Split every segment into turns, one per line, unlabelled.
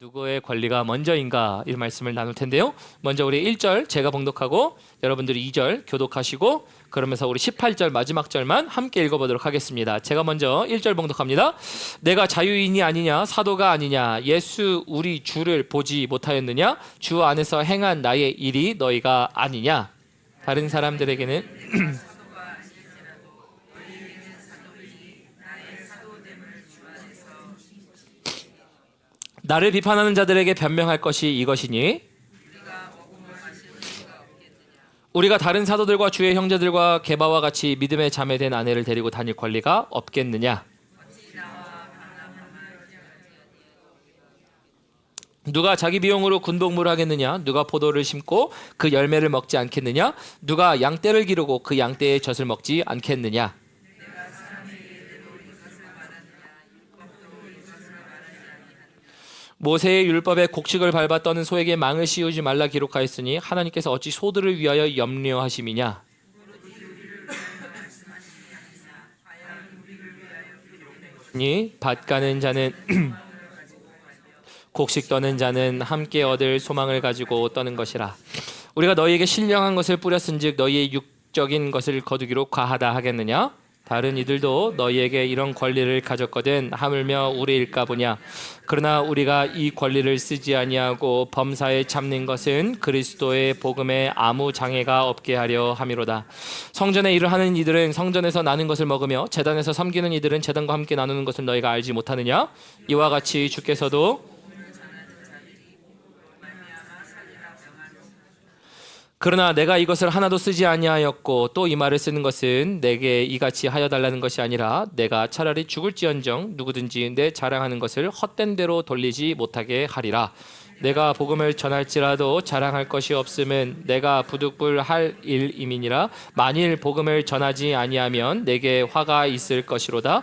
누구의 권리가 먼저인가 이 말씀을 나눌 텐데요. 먼저 우리 1절 제가 봉독하고 여러분들이 2절 교독하시고 그러면서 우리 18절 마지막 절만 함께 읽어보도록 하겠습니다. 제가 먼저 1절 봉독합니다. 내가 자유인이 아니냐 사도가 아니냐 예수 우리 주를 보지 못하였느냐 주 안에서 행한 나의 일이 너희가 아니냐. 다른 사람들에게는 나를 비판하는 자들에게 변명할 것이 이것이니 우리가 다른 사도들과 주의 형제들과 게바와 같이 믿음의 자매 된 아내를 데리고 다닐 권리가 없겠느냐. 누가 자기 비용으로 군복무를 하겠느냐. 누가 포도를 심고 그 열매를 먹지 않겠느냐. 누가 양떼를 기르고 그 양떼의 젖을 먹지 않겠느냐. 모세의 율법에 곡식을 밟아 떠는 소에게 망을 씌우지 말라 기록하였으니 하나님께서 어찌 소들을 위하여 염려하심이냐. 밭 가는 자는 곡식 떠는 자는 함께 얻을 소망을 가지고 떠는 것이라. 우리가 너희에게 신령한 것을 뿌렸은즉 너희의 육적인 것을 거두기로 과하다 하겠느냐. 다른 이들도 너희에게 이런 권리를 가졌거든 하물며 우리일까 보냐. 그러나 우리가 이 권리를 쓰지 아니하고 범사에 참는 것은 그리스도의 복음에 아무 장애가 없게 하려 함이로다. 성전에 일을 하는 이들은 성전에서 나는 것을 먹으며 제단에서 섬기는 이들은 제단과 함께 나누는 것을 너희가 알지 못하느냐. 이와 같이 주께서도 그러나 내가 이것을 하나도 쓰지 아니하였고 또 이 말을 쓰는 것은 내게 이같이 하여 달라는 것이 아니라 내가 차라리 죽을지언정 누구든지 내 자랑하는 것을 헛된 대로 돌리지 못하게 하리라. 내가 복음을 전할지라도 자랑할 것이 없음은 내가 부득불할 일임이니라. 만일 복음을 전하지 아니하면 내게 화가 있을 것이로다.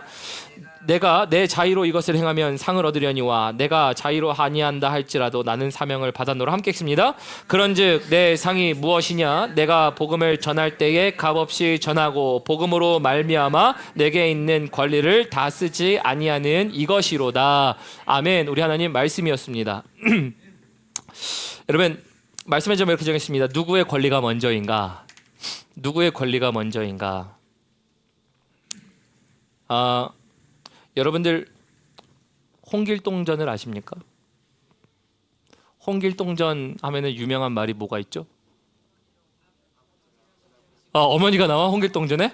내가 내 자의로 이것을 행하면 상을 얻으려니와 내가 자의로 아니한다 할지라도 나는 사명을 받았노라. 함께 읽습니다. 그런즉 내 상이 무엇이냐. 내가 복음을 전할 때에 값없이 전하고 복음으로 말미암아 내게 있는 권리를 다 쓰지 아니하는 이것이로다. 아멘. 우리 하나님 말씀이었습니다. 여러분 말씀의 점 이렇게 정했습니다. 누구의 권리가 먼저인가? 누구의 권리가 먼저인가? 여러분들 홍길동전을 아십니까? 홍길동전 하면은 유명한 말이 뭐가 있죠? 어머니가 나와 홍길동전에?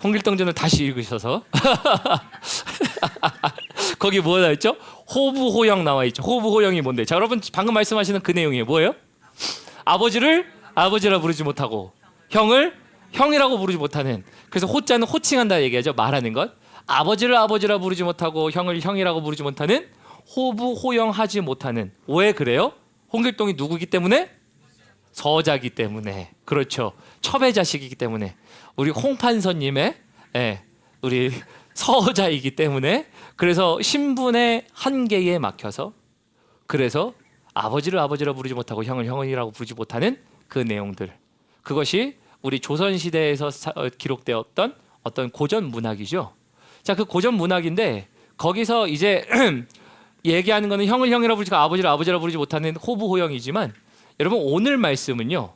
홍길동전을 다시 읽으셔서 거기 뭐가 나와 있죠? 호부호영 나와 있죠. 호부호영이 뭔데? 자, 여러분 방금 말씀하시는 그 내용이에요. 뭐예요? 아버지를 아버지라 부르지 못하고 형을 형이라고 부르지 못하는. 그래서 호자는 호칭한다 얘기하죠. 말하는 것. 아버지를 아버지라 부르지 못하고 형을 형이라고 부르지 못하는 호부호영하지 못하는. 왜 그래요? 홍길동이 누구기 때문에? 서자기 때문에. 그렇죠. 첩의 자식이기 때문에. 우리 홍판서님의 우리 서자이기 때문에. 그래서 신분의 한계에 막혀서 그래서 아버지를 아버지라 부르지 못하고 형을 형이라고 부르지 못하는 그 내용들. 그것이 우리 조선시대에서 기록되었던 어떤 고전 문학이죠. 자, 그 고전 문학인데 거기서 이제 얘기하는 거는 형을 형이라 부르지 아버지를 아버지라 부르지 못하는 호부호영이지만 여러분 오늘 말씀은요.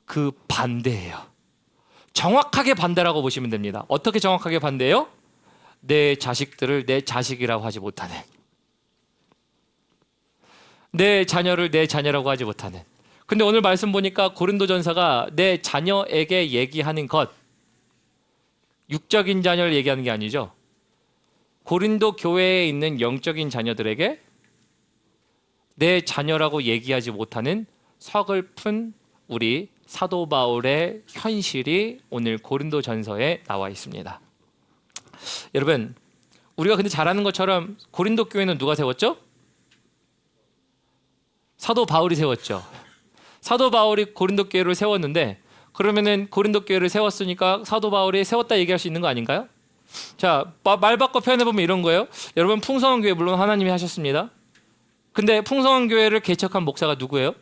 그 반대예요. 정확하게 반대라고 보시면 됩니다. 어떻게 정확하게 반대예요? 내 자식들을 내 자식이라고 하지 못하는, 내 자녀를 내 자녀라고 하지 못하는. 근데 오늘 말씀 보니까 고린도전서가 내 자녀에게 얘기하는 것, 육적인 자녀를 얘기하는 게 아니죠. 고린도 교회에 있는 영적인 자녀들에게 내 자녀라고 얘기하지 못하는 서글픈 우리 사도 바울의 현실이 오늘 고린도전서에 나와 있습니다. 여러분, 우리가 근데 잘 아는 것처럼 고린도 교회는 누가 세웠죠? 사도 바울이 세웠죠. 사도 바울이 고린도 교회를 세웠는데 그러면은 고린도 교회를 세웠으니까 사도 바울이 세웠다 얘기할 수 있는 거 아닌가요? 자, 말 바꿔 표현해 보면 이런 거예요. 여러분 풍성한 교회 물론 하나님이 하셨습니다. 근데 풍성한 교회를 개척한 목사가 누구예요?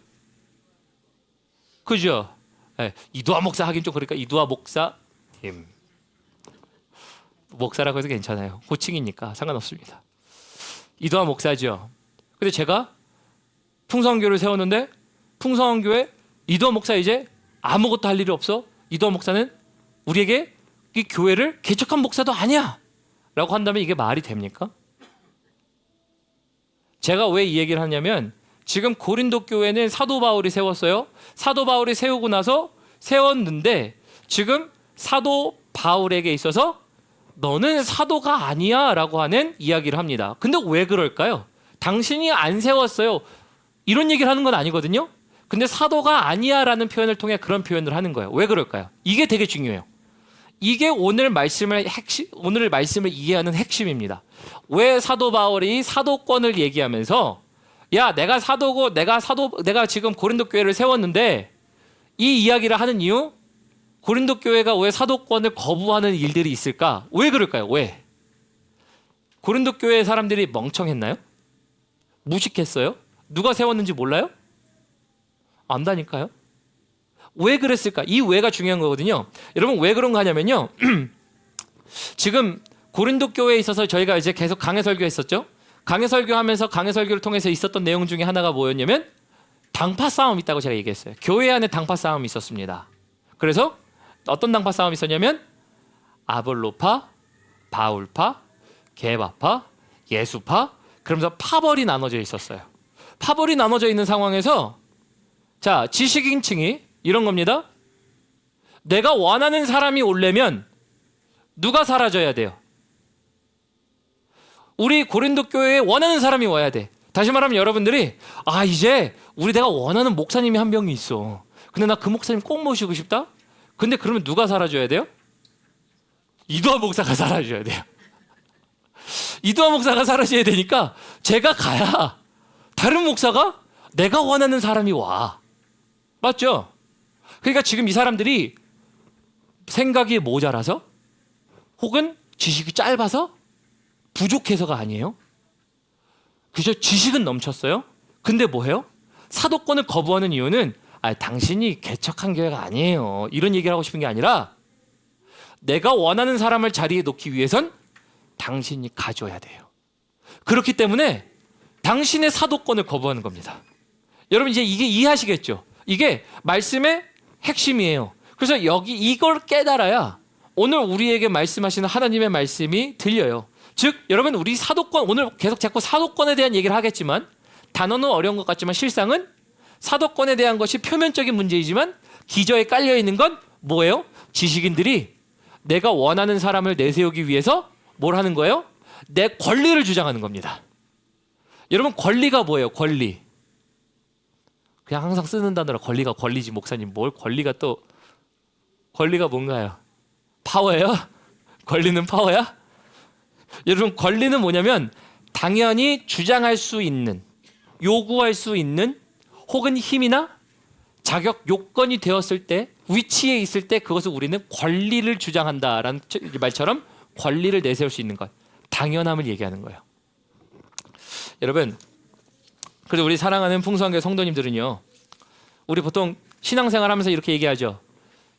그죠? 이두하 목사 하긴 좀 그러니까 이두하 목사님. 목사라고 해도 괜찮아요. 호칭이니까 상관없습니다. 이두하 목사죠. 근데 제가 풍성교를 세웠는데 풍성교회 이도원 목사 이제 아무것도 할 일이 없어. 이도원 목사는 우리에게 이 교회를 개척한 목사도 아니야 라고 한다면 이게 말이 됩니까? 제가 왜 이 얘기를 하냐면 지금 고린도 교회는 사도 바울이 세웠어요. 사도 바울이 세우고 나서 세웠는데 지금 사도 바울에게 있어서 너는 사도가 아니야 라고 하는 이야기를 합니다. 근데 왜 그럴까요? 당신이 안 세웠어요. 이런 얘기를 하는 건 아니거든요. 근데 사도가 아니야 라는 표현을 통해 그런 표현을 하는 거예요. 왜 그럴까요? 이게 되게 중요해요. 이게 오늘 말씀을 이해하는 핵심입니다. 왜 사도 바울이 사도권을 얘기하면서 야 내가 사도고 내가 지금 고린도 교회를 세웠는데 이 이야기를 하는 이유? 고린도 교회가 왜 사도권을 거부하는 일들이 있을까? 왜 그럴까요? 왜? 고린도 교회 사람들이 멍청했나요? 무식했어요? 누가 세웠는지 몰라요? 안다니까요. 왜 그랬을까? 이 왜가 중요한 거거든요. 여러분 왜 그런 거 하냐면요. 지금 고린도 교회에 있어서 저희가 이제 계속 강해 설교했었죠. 강해 설교하면서 강해 설교를 통해서 있었던 내용 중에 하나가 뭐였냐면 당파 싸움이 있다고 제가 얘기했어요. 교회 안에 당파 싸움이 있었습니다. 그래서 어떤 당파 싸움이 있었냐면 아볼로파, 바울파, 게바파, 예수파 그러면서 파벌이 나눠져 있었어요. 파벌이 나눠져 있는 상황에서 자 지식인층이 이런 겁니다. 내가 원하는 사람이 오려면 누가 사라져야 돼요? 우리 고린도 교회에 원하는 사람이 와야 돼. 다시 말하면 여러분들이 이제 내가 원하는 목사님이 한 명이 있어. 근데 나 그 목사님 꼭 모시고 싶다? 근데 그러면 누가 사라져야 돼요? 이도하 목사가 사라져야 돼요. 이도하 목사가 사라져야 되니까 제가 가야 다른 목사가 내가 원하는 사람이 와. 맞죠? 그러니까 지금 이 사람들이 생각이 모자라서 혹은 지식이 짧아서 부족해서가 아니에요. 그죠? 지식은 넘쳤어요. 근데 뭐해요? 사도권을 거부하는 이유는 당신이 개척한 교회가 아니에요. 이런 얘기를 하고 싶은 게 아니라 내가 원하는 사람을 자리에 놓기 위해선 당신이 가져야 돼요. 그렇기 때문에 당신의 사도권을 거부하는 겁니다. 여러분 이제 이게 이해하시겠죠? 이게 말씀의 핵심이에요. 그래서 이걸 깨달아야 오늘 우리에게 말씀하시는 하나님의 말씀이 들려요. 즉 여러분 우리 사도권 오늘 계속 자꾸 사도권에 대한 얘기를 하겠지만 단어는 어려운 것 같지만 실상은 사도권에 대한 것이 표면적인 문제이지만 기저에 깔려 있는 건 뭐예요? 지식인들이 내가 원하는 사람을 내세우기 위해서 뭘 하는 거예요? 내 권리를 주장하는 겁니다. 여러분 권리가 뭐예요? 권리. 그냥 항상 쓰는 단어로 권리가 권리지 목사님 뭘 권리가 뭔가요? 파워예요? 권리는 파워야? 여러분 권리는 뭐냐면 당연히 주장할 수 있는 요구할 수 있는 혹은 힘이나 자격 요건이 되었을 때 위치에 있을 때 그것을 우리는 권리를 주장한다라는 말처럼 권리를 내세울 수 있는 것 당연함을 얘기하는 거예요. 여러분 그래도 우리 사랑하는 풍성교회 성도님들은요 우리 보통 신앙생활 하면서 이렇게 얘기하죠.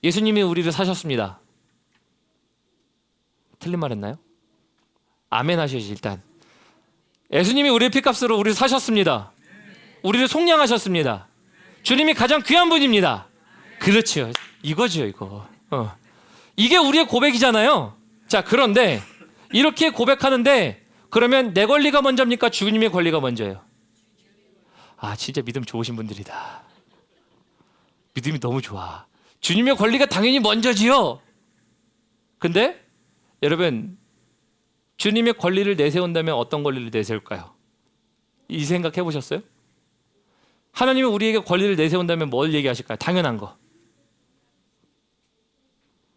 예수님이 우리를 사셨습니다. 틀린 말 했나요? 아멘 하셔야지 일단. 예수님이 우리의 피값으로 우리를 사셨습니다. 우리를 속량하셨습니다. 주님이 가장 귀한 분입니다. 그렇죠. 이거죠 이거. 이게 우리의 고백이잖아요. 자 그런데 이렇게 고백하는데 그러면 내 권리가 먼저입니까? 주님의 권리가 먼저예요? 진짜 믿음 좋으신 분들이다. 믿음이 너무 좋아. 주님의 권리가 당연히 먼저지요. 근데 여러분 주님의 권리를 내세운다면 어떤 권리를 내세울까요? 이 생각 해보셨어요? 하나님이 우리에게 권리를 내세운다면 뭘 얘기하실까요? 당연한 거.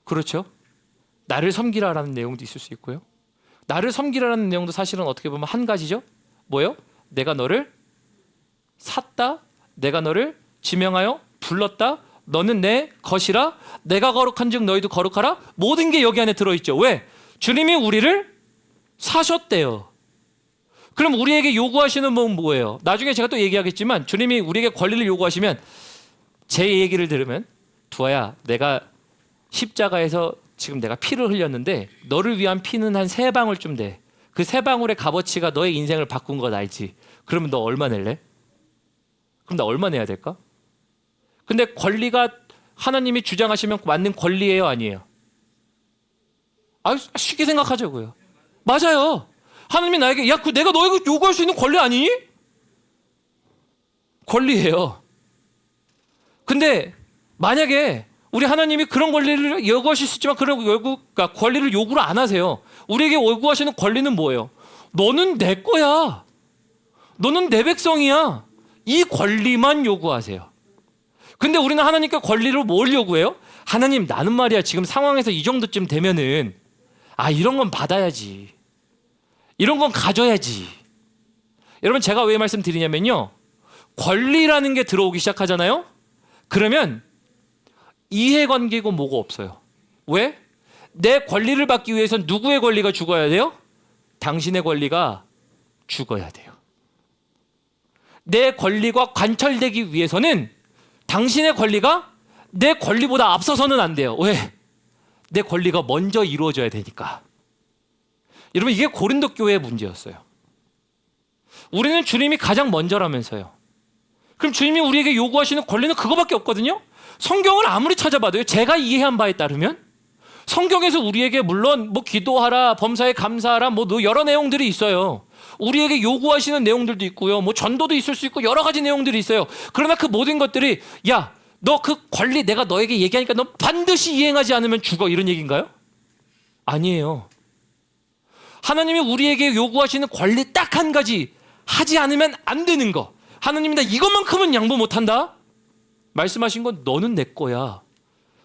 그렇죠? 나를 섬기라라는 내용도 있을 수 있고요. 나를 섬기라는 내용도 사실은 어떻게 보면 한 가지죠. 뭐요? 내가 너를 샀다. 내가 너를 지명하여 불렀다. 너는 내 것이라. 내가 거룩한 즉 너희도 거룩하라. 모든 게 여기 안에 들어있죠. 왜? 주님이 우리를 사셨대요. 그럼 우리에게 요구하시는 건 뭐예요? 나중에 제가 또 얘기하겠지만 주님이 우리에게 권리를 요구하시면 제 얘기를 들으면 두아야 내가 십자가에서 지금 내가 피를 흘렸는데 너를 위한 피는 한 3방울 좀 돼. 그 세 방울의 값어치가 너의 인생을 바꾼 건 알지. 그러면 너 얼마 낼래? 그럼 나 얼마 내야 될까? 근데 권리가 하나님이 주장하시면 맞는 권리예요, 아니에요? 쉽게 생각하자고요. 맞아요. 하나님이 나에게 야, 그 내가 너에게 요구할 수 있는 권리 아니니? 권리예요. 근데 만약에 우리 하나님이 그런 권리를 요구하실 수 있지만 그런 그러니까 권리를 요구를 안 하세요. 우리에게 요구하시는 권리는 뭐예요? 너는 내 거야. 너는 내 백성이야. 이 권리만 요구하세요. 근데 우리는 하나님께 권리를 뭘 요구해요? 하나님, 나는 말이야 지금 상황에서 이 정도쯤 되면은 이런 건 받아야지. 이런 건 가져야지. 여러분, 제가 왜 말씀드리냐면요, 권리라는 게 들어오기 시작하잖아요. 그러면 이해관계고 뭐고 없어요. 왜? 내 권리를 받기 위해선 누구의 권리가 죽어야 돼요? 당신의 권리가 죽어야 돼요. 내 권리가 관철되기 위해서는 당신의 권리가 내 권리보다 앞서서는 안 돼요. 왜? 내 권리가 먼저 이루어져야 되니까. 여러분, 이게 고린도 교회의 문제였어요. 우리는 주님이 가장 먼저라면서요. 그럼 주님이 우리에게 요구하시는 권리는 그거밖에 없거든요. 성경을 아무리 찾아봐도요, 제가 이해한 바에 따르면 성경에서 우리에게 물론 뭐 기도하라, 범사에 감사하라, 뭐 여러 내용들이 있어요. 우리에게 요구하시는 내용들도 있고요, 뭐 전도도 있을 수 있고 여러 가지 내용들이 있어요. 그러나 그 모든 것들이 야, 너 그 권리 내가 너에게 얘기하니까 너 반드시 이행하지 않으면 죽어, 이런 얘기인가요? 아니에요. 하나님이 우리에게 요구하시는 권리 딱 한 가지, 하지 않으면 안 되는 거. 하나님이 나 이것만큼은 양보 못한다. 말씀하신 건 너는 내 거야.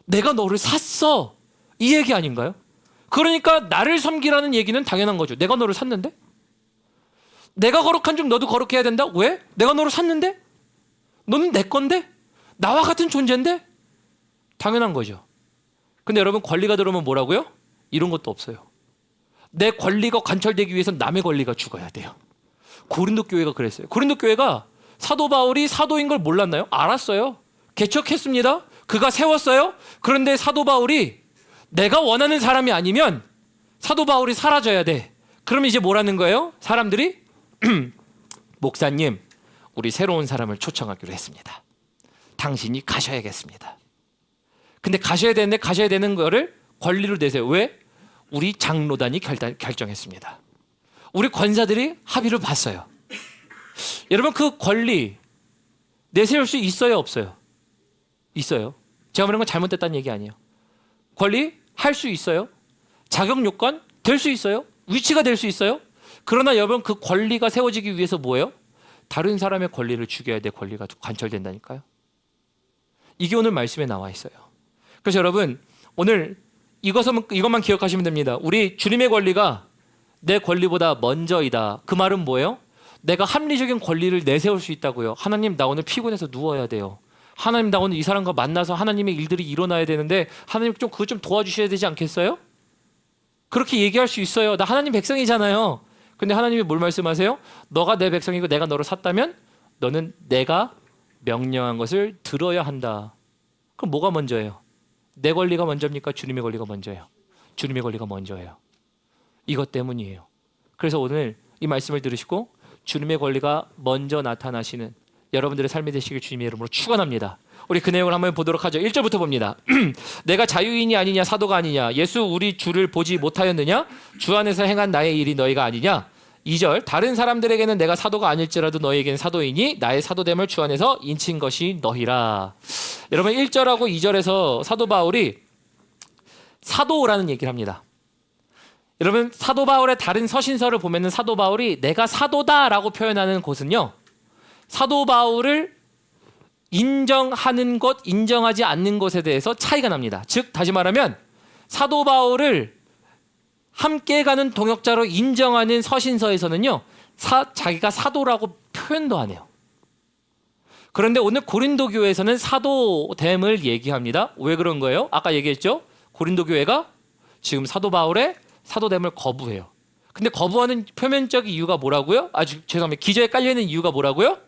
내가 너를 샀어. 이 얘기 아닌가요? 그러니까 나를 섬기라는 얘기는 당연한 거죠. 내가 너를 샀는데? 내가 거룩한 줄 너도 거룩해야 된다? 왜? 내가 너를 샀는데? 너는 내 건데? 나와 같은 존재인데? 당연한 거죠. 근데 여러분, 권리가 들어오면 뭐라고요? 이런 것도 없어요. 내 권리가 관철되기 위해서는 남의 권리가 죽어야 돼요. 고린도 교회가 그랬어요. 고린도 교회가 사도 바울이 사도인 걸 몰랐나요? 알았어요. 개척했습니다. 그가 세웠어요. 그런데 사도 바울이 내가 원하는 사람이 아니면 사도 바울이 사라져야 돼. 그러면 이제 뭐라는 거예요? 사람들이 목사님, 우리 새로운 사람을 초청하기로 했습니다. 당신이 가셔야겠습니다. 근데 가셔야 되는데 가셔야 되는 거를 권리로 내세요. 왜? 우리 장로단이 결정했습니다. 우리 권사들이 합의를 봤어요. 여러분, 그 권리 내세울 수 있어요, 없어요? 있어요. 제가 말하는 건 잘못됐다는 얘기 아니에요. 권리 할 수 있어요. 자격 요건 될 수 있어요. 위치가 될 수 있어요. 그러나 여러분, 그 권리가 세워지기 위해서 뭐예요? 다른 사람의 권리를 죽여야 돼. 권리가 관철된다니까요. 이게 오늘 말씀에 나와 있어요. 그래서 여러분, 오늘 이것만 기억하시면 됩니다. 우리 주님의 권리가 내 권리보다 먼저이다. 그 말은 뭐예요? 내가 합리적인 권리를 내세울 수 있다고요. 하나님, 나 오늘 피곤해서 누워야 돼요. 하나님, 나 오늘 이 사람과 만나서 하나님의 일들이 일어나야 되는데 하나님 좀 그거 좀 도와주셔야 되지 않겠어요? 그렇게 얘기할 수 있어요. 나 하나님 백성이잖아요. 근데 하나님이 뭘 말씀하세요? 너가 내 백성이고 내가 너를 샀다면 너는 내가 명령한 것을 들어야 한다. 그럼 뭐가 먼저예요? 내 권리가 먼저입니까? 주님의 권리가 먼저예요. 주님의 권리가 먼저예요. 이것 때문이에요. 그래서 오늘 이 말씀을 들으시고 주님의 권리가 먼저 나타나시는 여러분들의 삶이 되시길 주님의 이름으로 축원합니다. 우리 그 내용을 한번 보도록 하죠. 1절부터 봅니다. 내가 자유인이 아니냐 사도가 아니냐, 예수 우리 주를 보지 못하였느냐, 주 안에서 행한 나의 일이 너희가 아니냐. 2절, 다른 사람들에게는 내가 사도가 아닐지라도 너희에게는 사도이니 나의 사도됨을 주 안에서 인친 것이 너희라. 여러분, 1절하고 2절에서 사도 바울이 사도라는 얘기를 합니다. 여러분, 사도 바울의 다른 서신서를 보면은 사도 바울이 내가 사도다라고 표현하는 곳은요, 사도 바울을 인정하는 것, 인정하지 않는 것에 대해서 차이가 납니다. 즉, 다시 말하면 사도 바울을 함께 가는 동역자로 인정하는 서신서에서는요, 자기가 사도라고 표현도 안 해요. 그런데 오늘 고린도 교회에서는 사도됨을 얘기합니다. 왜 그런 거예요? 아까 얘기했죠? 고린도 교회가 지금 사도 바울의 사도됨을 거부해요. 근데 거부하는 표면적 이유가 뭐라고요? 죄송합니다. 기저에 깔려있는 이유가 뭐라고요?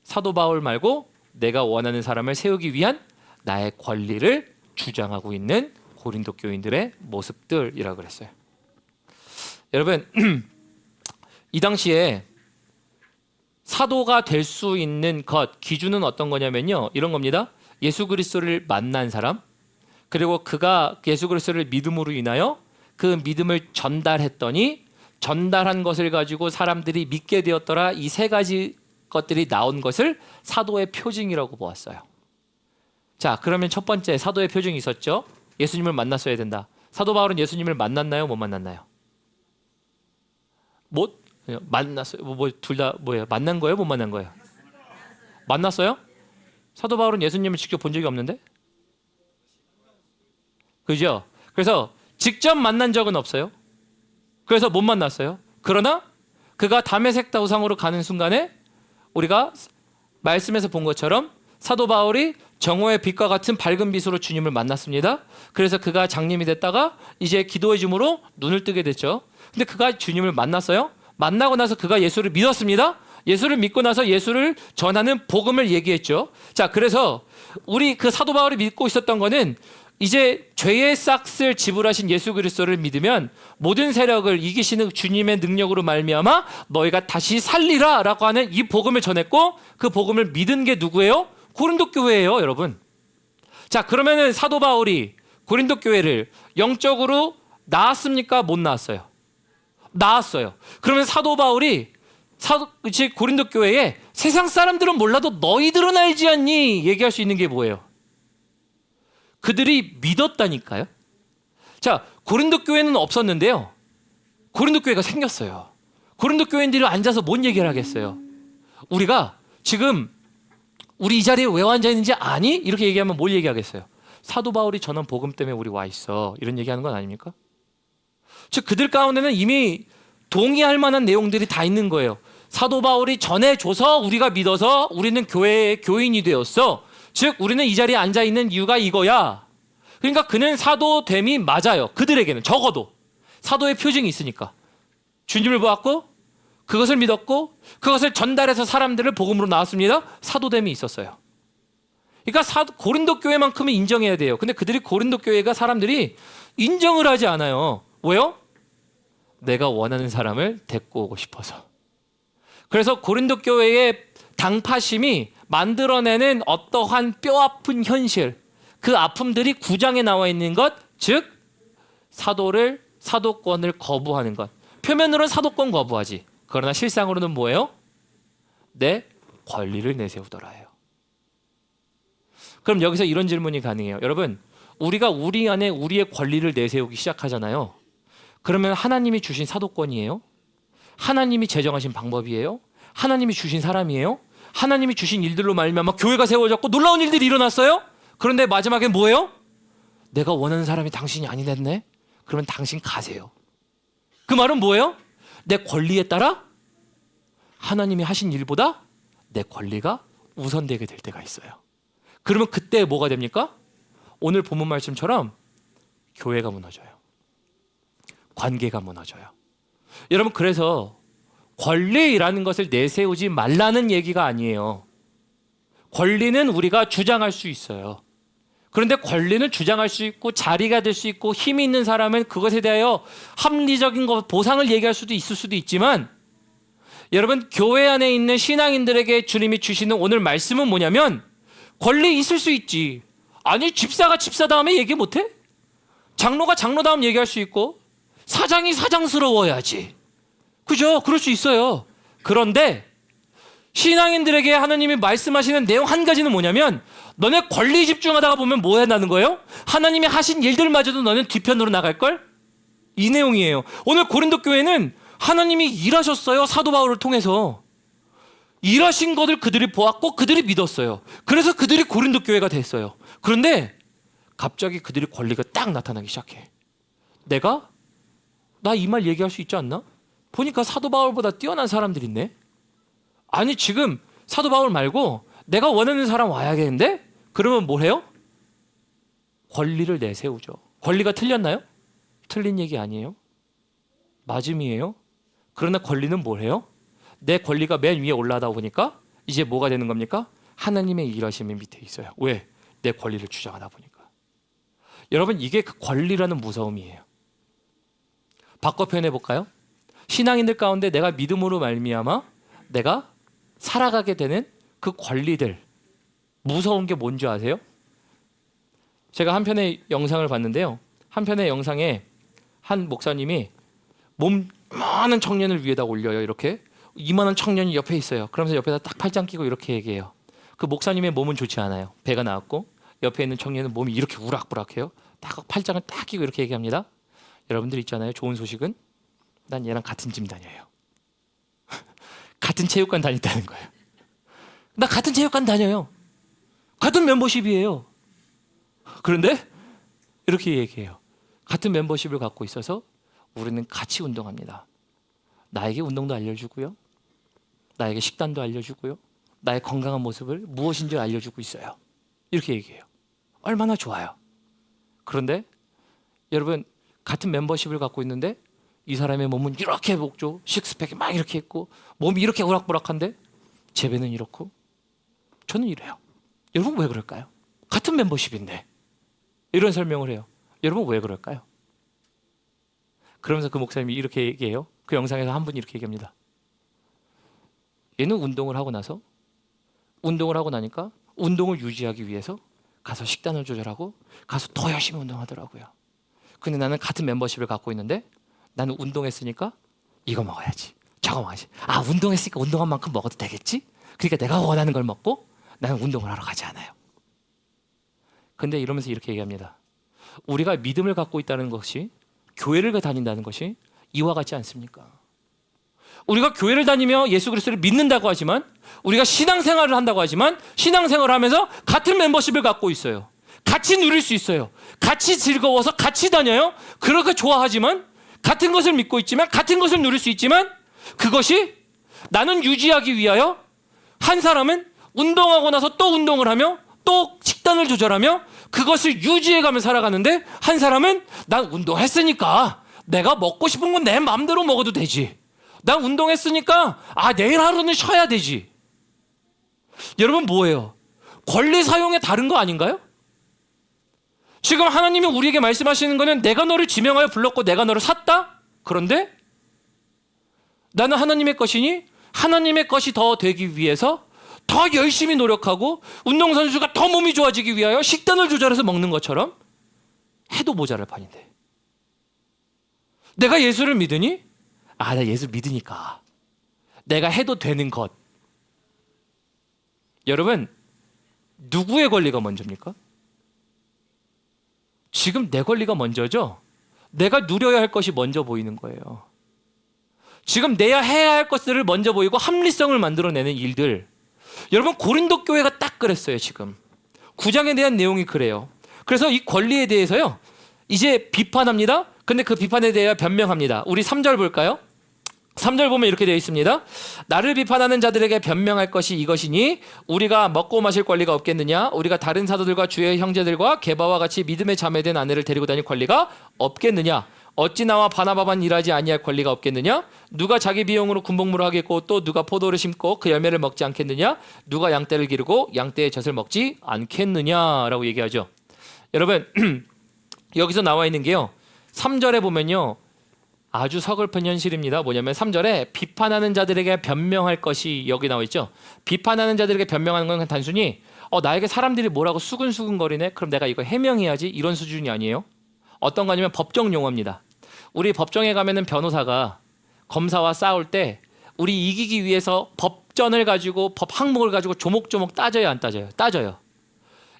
사도 바울 말고 내가 원하는 사람을 세우기 위한 나의 권리를 주장하고 있는 고린도 교인들의 모습들이라고 그랬어요. 여러분, 이 당시에 사도가 될 수 있는 것 기준은 어떤 거냐면요. 이런 겁니다. 예수 그리스도를 만난 사람, 그리고 그가 예수 그리스도를 믿음으로 인하여 그 믿음을 전달했더니 전달한 것을 가지고 사람들이 믿게 되었더라. 이 세 가지 것들이 나온 것을 사도의 표징이라고 보았어요. 자, 그러면 첫 번째 사도의 표징이 있었죠. 예수님을 만났어야 된다. 사도 바울은 예수님을 만났나요? 못 만났나요? 못 만났어요. 둘 다 뭐예요? 만난 거예요? 못 만난 거예요? 만났어요? 사도 바울은 예수님을 직접 본 적이 없는데? 그죠? 그래서 직접 만난 적은 없어요. 그래서 못 만났어요. 그러나 그가 다메섹 우상으로 가는 순간에 우리가 말씀에서 본 것처럼 사도 바울이 정오의 빛과 같은 밝은 빛으로 주님을 만났습니다. 그래서 그가 장님이 됐다가 이제 기도의 줌으로 눈을 뜨게 됐죠. 근데 그가 주님을 만났어요. 만나고 나서 그가 예수를 믿었습니다. 예수를 믿고 나서 예수를 전하는 복음을 얘기했죠. 자, 그래서 우리 그 사도 바울이 믿고 있었던 거는 이제 죄의 싹을 지불하신 예수 그리스도를 믿으면 모든 세력을 이기시는 주님의 능력으로 말미암아 너희가 다시 살리라라고 하는 이 복음을 전했고, 그 복음을 믿은 게 누구예요? 고린도 교회예요, 여러분. 자, 그러면은 사도 바울이 고린도 교회를 영적으로 낳았습니까? 못 낳았어요? 낳았어요. 그러면 사도 바울이 고린도 교회에 세상 사람들은 몰라도 너희들은 알지 않니? 얘기할 수 있는 게 뭐예요? 그들이 믿었다니까요. 자, 고린도 교회는 없었는데요. 고린도 교회가 생겼어요. 고린도 교회인들이 앉아서 뭔 얘기를 하겠어요? 우리가 지금 우리 이 자리에 왜 앉아 있는지 아니? 이렇게 얘기하면 뭘 얘기하겠어요? 사도 바울이 전한 복음 때문에 우리 와 있어. 이런 얘기하는 건 아닙니까? 즉 그들 가운데는 이미 동의할 만한 내용들이 다 있는 거예요. 사도 바울이 전해줘서 우리가 믿어서 우리는 교회의 교인이 되었어. 즉 우리는 이 자리에 앉아 있는 이유가 이거야. 그러니까 그는 사도됨이 맞아요. 그들에게는 적어도 사도의 표징이 있으니까 주님을 보았고 그것을 믿었고 그것을 전달해서 사람들을 복음으로 나왔습니다. 사도됨이 있었어요. 그러니까 고린도 교회만큼은 인정해야 돼요. 근데 그들이 고린도 교회가 사람들이 인정을 하지 않아요. 왜요? 내가 원하는 사람을 데리고 오고 싶어서. 그래서 고린도 교회의 당파심이 만들어내는 어떠한 뼈아픈 현실, 그 아픔들이 9장에 나와 있는 것, 즉 사도권을 거부하는 것. 표면으로는 사도권 거부하지. 그러나 실상으로는 뭐예요? 내 권리를 내세우더라예요. 그럼 여기서 이런 질문이 가능해요. 여러분, 우리가 우리 안에 우리의 권리를 내세우기 시작하잖아요. 그러면 하나님이 주신 사도권이에요? 하나님이 제정하신 방법이에요? 하나님이 주신 사람이에요? 하나님이 주신 일들로 말미암아 교회가 세워졌고 놀라운 일들이 일어났어요? 그런데 마지막에 뭐예요? 내가 원하는 사람이 당신이 아니랬네? 그러면 당신 가세요. 그 말은 뭐예요? 내 권리에 따라 하나님이 하신 일보다 내 권리가 우선되게 될 때가 있어요. 그러면 그때 뭐가 됩니까? 오늘 본문 말씀처럼 교회가 무너져요. 관계가 무너져요. 여러분, 그래서 권리라는 것을 내세우지 말라는 얘기가 아니에요. 권리는 우리가 주장할 수 있어요. 그런데 권리는 주장할 수 있고 자리가 될 수 있고 힘이 있는 사람은 그것에 대하여 합리적인 보상을 얘기할 수도 있을 수도 있지만, 여러분, 교회 안에 있는 신앙인들에게 주님이 주시는 오늘 말씀은 뭐냐면, 권리 있을 수 있지. 아니, 집사가 집사 다음에 얘기 못해? 장로가 장로 다음 얘기할 수 있고 사장이 사장스러워야지. 그죠? 그럴 수 있어요. 그런데 신앙인들에게 하나님이 말씀하시는 내용 한 가지는 뭐냐면, 너네 권리 집중하다가 보면 뭐 해나는 거예요? 하나님이 하신 일들마저도 너는 뒤편으로 나갈걸? 이 내용이에요. 오늘 고린도 교회는 하나님이 일하셨어요. 사도 바울을 통해서. 일하신 것을 그들이 보았고 그들이 믿었어요. 그래서 그들이 고린도 교회가 됐어요. 그런데 갑자기 그들의 권리가 딱 나타나기 시작해. 나 이 말 얘기할 수 있지 않나? 보니까 사도 바울보다 뛰어난 사람들이 있네. 아니, 지금 사도 바울 말고 내가 원하는 사람 와야겠는데? 그러면 뭘 해요? 권리를 내세우죠. 권리가 틀렸나요? 틀린 얘기 아니에요. 맞음이에요. 그러나 권리는 뭘 해요? 내 권리가 맨 위에 올라가다 보니까 이제 뭐가 되는 겁니까? 하나님의 일하심이 밑에 있어요. 왜? 내 권리를 주장하다 보니까. 여러분, 이게 그 권리라는 무서움이에요. 바꿔 표현해 볼까요? 신앙인들 가운데 내가 믿음으로 말미암아 내가 살아가게 되는 그 권리들, 무서운 게 뭔지 아세요? 제가 한 편의 영상을 봤는데요. 한 편의 영상에 한 목사님이 몸 많은 청년을 위에다 올려요. 이렇게 이만한 청년이 옆에 있어요. 그러면서 옆에다 딱 팔짱 끼고 이렇게 얘기해요. 그 목사님의 몸은 좋지 않아요. 배가 나왔고 옆에 있는 청년은 몸이 이렇게 우락부락해요. 딱 팔짱을 딱 끼고 이렇게 얘기합니다. 여러분들 있잖아요. 좋은 소식은 난 얘랑 같은 짐 다녀요. 같은 체육관 다닌다는 거예요. 나 같은 체육관 다녀요. 같은 멤버십이에요. 그런데 이렇게 얘기해요. 같은 멤버십을 갖고 있어서 우리는 같이 운동합니다. 나에게 운동도 알려주고요. 나에게 식단도 알려주고요. 나의 건강한 모습을 무엇인지 알려주고 있어요. 이렇게 얘기해요. 얼마나 좋아요. 그런데 여러분 같은 멤버십을 갖고 있는데 이 사람의 몸은 이렇게 먹죠. 식스팩이 막 이렇게 있고 몸이 이렇게 오락부락한데 제 배는 이렇고 저는 이래요. 여러분 왜 그럴까요? 같은 멤버십인데 이런 설명을 해요. 여러분 왜 그럴까요? 그러면서 그 목사님이 이렇게 얘기해요. 그 영상에서 한 분이 이렇게 얘기합니다. 얘는 운동을 하고 나니까 운동을 유지하기 위해서 가서 식단을 조절하고 가서 더 열심히 운동하더라고요. 근데 나는 같은 멤버십을 갖고 있는데 나는 운동했으니까 이거 먹어야지, 저거 먹어야지. 아, 운동했으니까 운동한 만큼 먹어도 되겠지? 그러니까 내가 원하는 걸 먹고 나는 운동을 하러 가지 않아요. 근데 이러면서 이렇게 얘기합니다. 우리가 믿음을 갖고 있다는 것이, 교회를 다닌다는 것이 이와 같지 않습니까? 우리가 교회를 다니며 예수 그리스도를 믿는다고 하지만, 우리가 신앙생활을 한다고 하지만, 신앙생활을 하면서 같은 멤버십을 갖고 있어요. 같이 누릴 수 있어요. 같이 즐거워서 같이 다녀요. 그렇게 좋아하지만, 같은 것을 믿고 있지만, 같은 것을 누릴 수 있지만, 그것이 나는 유지하기 위하여, 한 사람은 운동하고 나서 또 운동을 하며 또 식단을 조절하며 그것을 유지해가며 살아가는데, 한 사람은 난 운동했으니까 내가 먹고 싶은 건 내 마음대로 먹어도 되지. 난 운동했으니까 내일 하루는 쉬어야 되지. 여러분 뭐예요? 권리 사용에 다른 거 아닌가요? 지금 하나님이 우리에게 말씀하시는 거는 내가 너를 지명하여 불렀고 내가 너를 샀다? 그런데 나는 하나님의 것이니 하나님의 것이 더 되기 위해서 더 열심히 노력하고 운동선수가 더 몸이 좋아지기 위하여 식단을 조절해서 먹는 것처럼 해도 모자랄 판인데, 내가 예수를 믿으니 나 예수 믿으니까 내가 해도 되는 것. 여러분 누구의 권리가 먼저입니까? 지금 내 권리가 먼저죠. 내가 누려야 할 것이 먼저 보이는 거예요. 지금 내야 해야 할 것들을 먼저 보이고 합리성을 만들어내는 일들. 여러분 고린도 교회가 딱 그랬어요. 지금 9장에 대한 내용이 그래요. 그래서 이 권리에 대해서요 이제 비판합니다. 근데 그 비판에 대해 변명합니다. 우리 3절 볼까요? 3절 보면 이렇게 되어 있습니다. 나를 비판하는 자들에게 변명할 것이 이것이니 우리가 먹고 마실 권리가 없겠느냐? 우리가 다른 사도들과 주의 형제들과 게바와 같이 믿음에 자매된 아내를 데리고 다닐 권리가 없겠느냐? 어찌 나와 바나바만 일하지 아니할 권리가 없겠느냐? 누가 자기 비용으로 군복무를 하겠고 또 누가 포도를 심고 그 열매를 먹지 않겠느냐? 누가 양떼를 기르고 양떼의 젖을 먹지 않겠느냐라고 얘기하죠. 여러분 여기서 나와 있는 게요 3절에 보면요 아주 서글픈 현실입니다. 뭐냐면 3절에 비판하는 자들에게 변명할 것이 여기 나와 있죠. 비판하는 자들에게 변명하는 건 단순히 나에게 사람들이 뭐라고 수근수근거리네? 그럼 내가 이거 해명해야지, 이런 수준이 아니에요. 어떤 거냐면 법정 용어입니다. 우리 법정에 가면은 변호사가 검사와 싸울 때 우리 이기기 위해서 법전을 가지고 법 항목을 가지고 조목조목 따져요, 안 따져요? 따져요.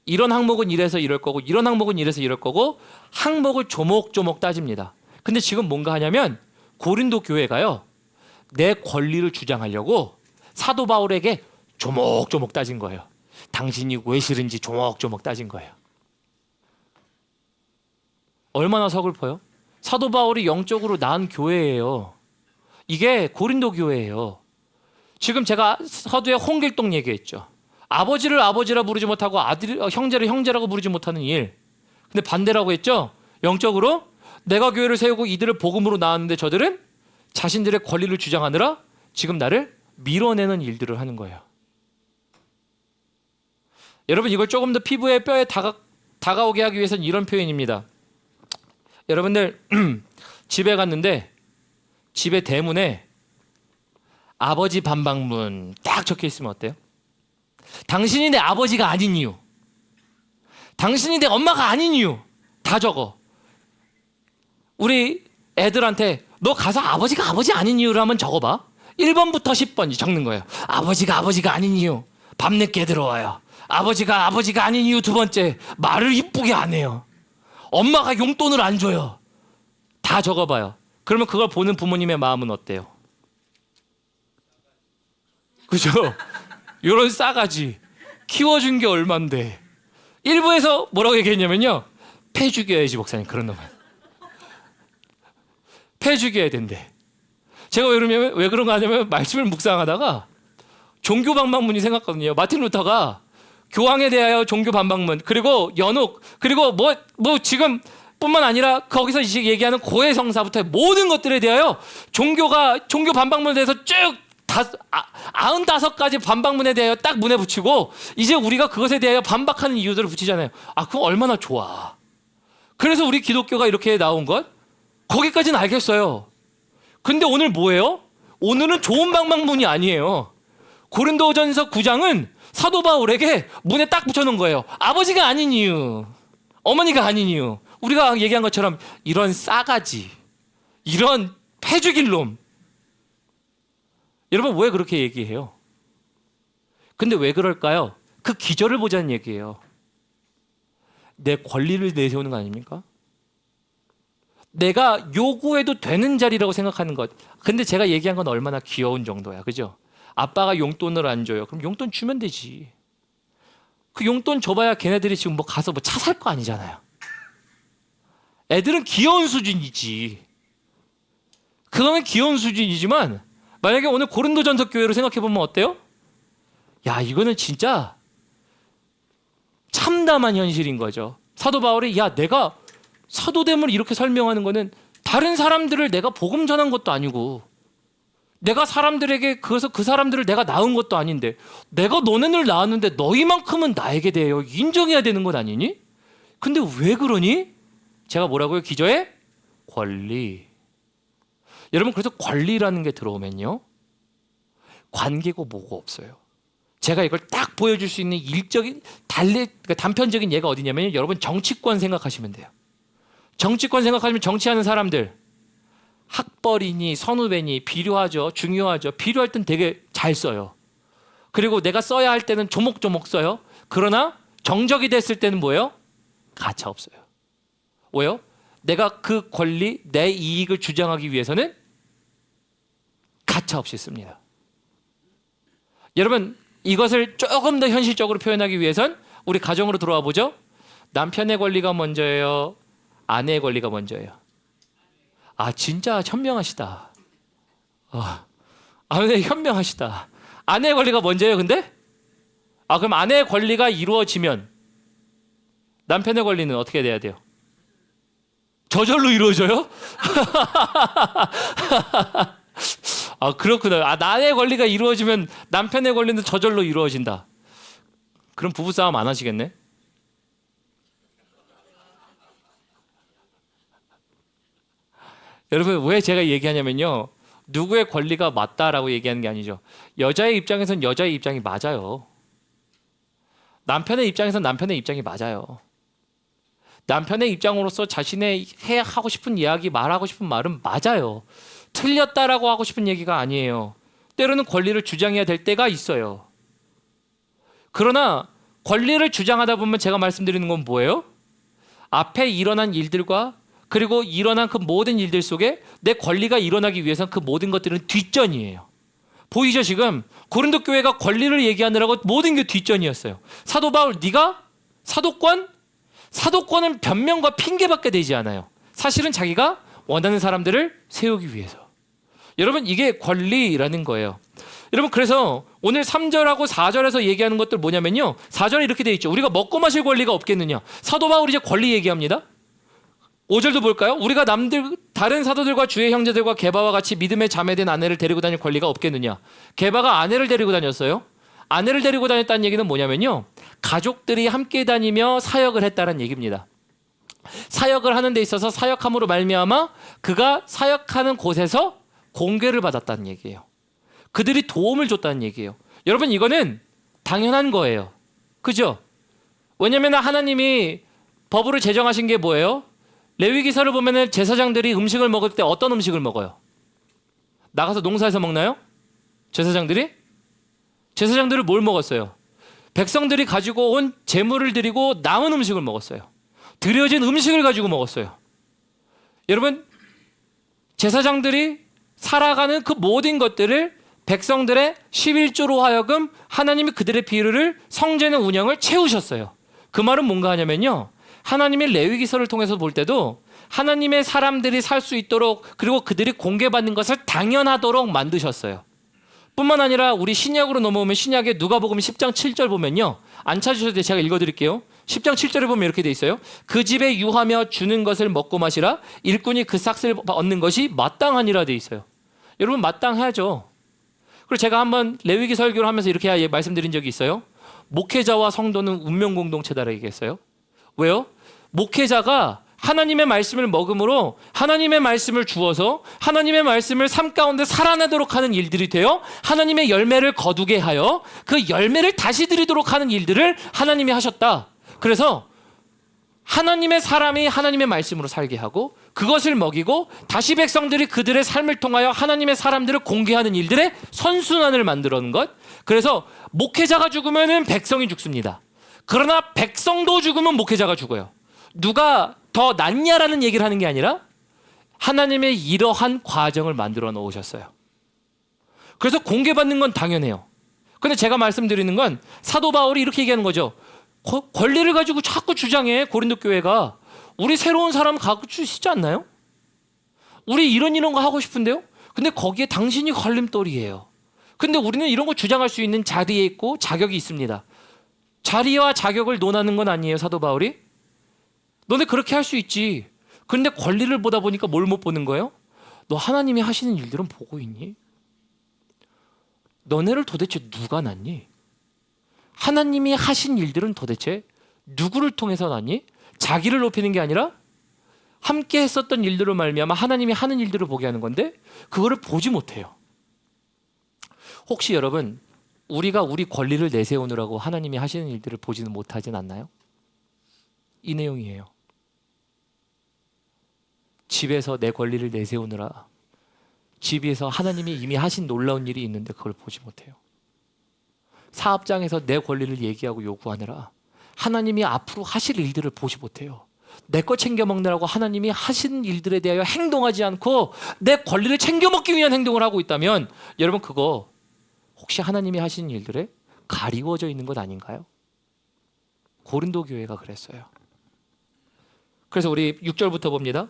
이런 항목은 이래서 이럴 거고 이런 항목은 이래서 이럴 거고 항목을 조목조목 따집니다. 근데 지금 뭔가 하냐면 고린도 교회가요 내 권리를 주장하려고 사도 바울에게 조목조목 따진 거예요. 당신이 왜 싫은지 조목조목 따진 거예요. 얼마나 서글퍼요? 사도 바울이 영적으로 낳은 교회예요. 이게 고린도 교회예요. 지금 제가 서두에 홍길동 얘기했죠. 아버지를 아버지라 부르지 못하고 형제를 형제라고 부르지 못하는 일. 근데 반대라고 했죠. 영적으로 내가 교회를 세우고 이들을 복음으로 낳았는데 저들은 자신들의 권리를 주장하느라 지금 나를 밀어내는 일들을 하는 거예요. 여러분 이걸 조금 더 피부에 뼈에 다가오게 하기 위해서는 이런 표현입니다. 여러분들 집에 갔는데 집의 대문에 아버지 반박문 딱 적혀 있으면 어때요? 당신이 내 아버지가 아닌 이유, 당신이 내 엄마가 아닌 이유 다 적어. 우리 애들한테 너 가서 아버지가 아버지 아닌 이유를 한번 적어봐. 1번부터 10번 적는 거예요. 아버지가 아닌 이유, 밤늦게 들어와요. 아버지가 아닌 이유 두 번째, 말을 이쁘게 안 해요. 엄마가 용돈을 안 줘요. 다 적어봐요. 그러면 그걸 보는 부모님의 마음은 어때요? 그죠? 요런 싸가지 키워준 게 얼만데. 일부에서 뭐라고 얘기했냐면요, 패 죽여야지 목사님, 그런 놈은 패 죽여야 된대. 제가 왜 그런가 하냐면 말씀을 묵상하다가 종교 반박문이 생각거든요. 마틴 루터가 교황에 대하여 종교 반박문, 그리고 연옥, 그리고 뭐 지금 뿐만 아니라 거기서 이제 얘기하는 고해성사부터 모든 것들에 대하여 종교 반박문에 대해서 쭉 95가지 반박문에 대하여 딱 문에 붙이고, 이제 우리가 그것에 대하여 반박하는 이유들을 붙이잖아요. 그거 얼마나 좋아. 그래서 우리 기독교가 이렇게 나온 것, 거기까지는 알겠어요. 근데 오늘 뭐예요? 오늘은 좋은 반박문이 아니에요. 고린도전서 9장은 사도 바울에게 문에 딱 붙여놓은 거예요. 아버지가 아닌 이유, 어머니가 아닌 이유. 우리가 얘기한 것처럼 이런 싸가지, 이런 패죽일 놈. 여러분 왜 그렇게 얘기해요? 근데 왜 그럴까요? 그 기저를 보자는 얘기예요. 내 권리를 내세우는 거 아닙니까? 내가 요구해도 되는 자리라고 생각하는 것. 근데 제가 얘기한 건 얼마나 귀여운 정도야, 그죠? 아빠가 용돈을 안 줘요. 그럼 용돈 주면 되지. 그 용돈 줘봐야 걔네들이 지금 뭐 가서 뭐 차 살 거 아니잖아요. 애들은 귀여운 수준이지. 그거는 귀여운 수준이지만, 만약에 오늘 고린도전서 교회로 생각해보면 어때요? 야, 이거는 진짜 참담한 현실인 거죠. 사도 바울이, 야, 내가 사도됨을 이렇게 설명하는 거는 다른 사람들을 내가 복음 전한 것도 아니고, 내가 사람들에게 그래서 그 사람들을 내가 낳은 것도 아닌데, 내가 너네를 낳았는데 너희만큼은 나에게 대하여 인정해야 되는 것 아니니? 근데 왜 그러니? 제가 뭐라고요? 기저에 권리. 여러분, 그래서 권리라는 게 들어오면요, 관계고 뭐고 없어요. 제가 이걸 딱 보여줄 수 있는 그러니까 단편적인 예가 어디냐면, 여러분 정치권 생각하시면 돼요. 정치권 생각하시면 정치하는 사람들, 학벌이니 선후배니 필요하죠. 중요하죠. 필요할 땐 되게 잘 써요. 그리고 내가 써야 할 때는 조목조목 써요. 그러나 정적이 됐을 때는 뭐예요? 가차 없어요. 왜요? 내가 그 권리, 내 이익을 주장하기 위해서는 가차 없이 씁니다. 여러분, 이것을 조금 더 현실적으로 표현하기 위해선 우리 가정으로 들어와 보죠. 남편의 권리가 먼저예요? 아내의 권리가 먼저예요? 진짜 현명하시다. 네, 현명하시다. 아내의 권리가 먼저예요, 근데? 그럼 아내의 권리가 이루어지면 남편의 권리는 어떻게 돼야 돼요? 저절로 이루어져요? 그렇구나. 나의 권리가 이루어지면 남편의 권리는 저절로 이루어진다. 그럼 부부싸움 안 하시겠네? 여러분, 왜 제가 얘기하냐면요, 누구의 권리가 맞다라고 얘기하는 게 아니죠. 여자의 입장에선 여자의 입장이 맞아요. 남편의 입장에선 남편의 입장이 맞아요. 남편의 입장으로서 자신의 해야 하고 싶은 이야기, 말하고 싶은 말은 맞아요. 틀렸다라고 하고 싶은 얘기가 아니에요. 때로는 권리를 주장해야 될 때가 있어요. 그러나 권리를 주장하다 보면 제가 말씀드리는 건 뭐예요? 앞에 일어난 일들과 그리고 일어난 그 모든 일들 속에 내 권리가 일어나기 위해서는 그 모든 것들은 뒷전이에요. 보이죠? 지금 고린도 교회가 권리를 얘기하느라고 모든 게 뒷전이었어요. 사도 바울, 네가 사도권은 변명과 핑계밖에 되지 않아요. 사실은 자기가 원하는 사람들을 세우기 위해서. 여러분, 이게 권리라는 거예요. 여러분, 그래서 오늘 3절하고 4절에서 얘기하는 것들 뭐냐면요, 4절에 이렇게 돼 있죠. 우리가 먹고 마실 권리가 없겠느냐. 사도 바울이 이제 권리 얘기합니다. 5절도 볼까요? 우리가 다른 사도들과 주의 형제들과 게바와 같이 믿음의 자매된 아내를 데리고 다닐 권리가 없겠느냐. 게바가 아내를 데리고 다녔어요. 아내를 데리고 다녔다는 얘기는 뭐냐면요, 가족들이 함께 다니며 사역을 했다는 얘기입니다. 사역을 하는 데 있어서 사역함으로 말미암아 그가 사역하는 곳에서 공개를 받았다는 얘기예요. 그들이 도움을 줬다는 얘기예요. 여러분 이거는 당연한 거예요. 그죠? 왜냐하면 하나님이 법으로 제정하신 게 뭐예요? 레위기서를 보면은 제사장들이 음식을 먹을 때 어떤 음식을 먹어요? 나가서 농사에서 먹나요? 제사장들이? 제사장들이 뭘 먹었어요? 백성들이 가지고 온 제물을 드리고 남은 음식을 먹었어요. 드려진 음식을 가지고 먹었어요. 여러분 제사장들이 살아가는 그 모든 것들을 백성들의 11조로 하여금 하나님이 그들의 비율을 성전의 운영을 채우셨어요. 그 말은 뭔가 하냐면요, 하나님이 레위기서를 통해서 볼 때도 하나님의 사람들이 살 수 있도록 그리고 그들이 공개받는 것을 당연하도록 만드셨어요. 뿐만 아니라 우리 신약으로 넘어오면 신약의 누가복음 10장 7절 보면요, 안 찾으셔도 돼요. 제가 읽어드릴게요. 10장 7절에 보면 이렇게 돼 있어요. 그 집에 유하며 주는 것을 먹고 마시라. 일꾼이 그 삭슬 얻는 것이 마땅하니라 돼 있어요. 여러분 마땅하죠. 그리고 제가 한번 레위기 설교를 하면서 이렇게 말씀드린 적이 있어요. 목회자와 성도는 운명 공동체다라고 얘기했어요. 왜요? 목회자가 하나님의 말씀을 먹음으로 하나님의 말씀을 주어서 하나님의 말씀을 삶 가운데 살아내도록 하는 일들이 되어 하나님의 열매를 거두게 하여 그 열매를 다시 드리도록 하는 일들을 하나님이 하셨다. 그래서 하나님의 사람이 하나님의 말씀으로 살게 하고 그것을 먹이고 다시 백성들이 그들의 삶을 통하여 하나님의 사람들을 공개하는 일들의 선순환을 만들어낸 것. 그래서 목회자가 죽으면 백성이 죽습니다. 그러나 백성도 죽으면 목회자가 죽어요. 누가 더 낫냐라는 얘기를 하는 게 아니라 하나님의 이러한 과정을 만들어 놓으셨어요. 그래서 공개받는 건 당연해요. 근데 제가 말씀드리는 건 사도 바울이 이렇게 얘기하는 거죠. 권리를 가지고 자꾸 주장해. 고린도 교회가 우리 새로운 사람 가르치시지 않나요? 우리 이런 거 하고 싶은데요. 근데 거기에 당신이 걸림돌이에요. 근데 우리는 이런 거 주장할 수 있는 자리에 있고 자격이 있습니다. 자리와 자격을 논하는 건 아니에요. 사도 바울이 너네 그렇게 할 수 있지. 근데 권리를 보다 보니까 뭘 못 보는 거예요? 너 하나님이 하시는 일들은 보고 있니? 너네를 도대체 누가 낳니? 하나님이 하신 일들은 도대체 누구를 통해서 났니? 자기를 높이는 게 아니라 함께 했었던 일들로 말미암아 하나님이 하는 일들을 보게 하는 건데 그거를 보지 못해요. 혹시 여러분 우리가 우리 권리를 내세우느라고 하나님이 하시는 일들을 보지는 못하진 않나요? 이 내용이에요. 집에서 내 권리를 내세우느라 집에서 하나님이 이미 하신 놀라운 일이 있는데 그걸 보지 못해요. 사업장에서 내 권리를 얘기하고 요구하느라 하나님이 앞으로 하실 일들을 보지 못해요. 내 거 챙겨 먹느라고 하나님이 하신 일들에 대하여 행동하지 않고 내 권리를 챙겨 먹기 위한 행동을 하고 있다면 여러분 그거 혹시 하나님이 하신 일들에 가리워져 있는 것 아닌가요? 고린도 교회가 그랬어요. 그래서 우리 6절부터 봅니다.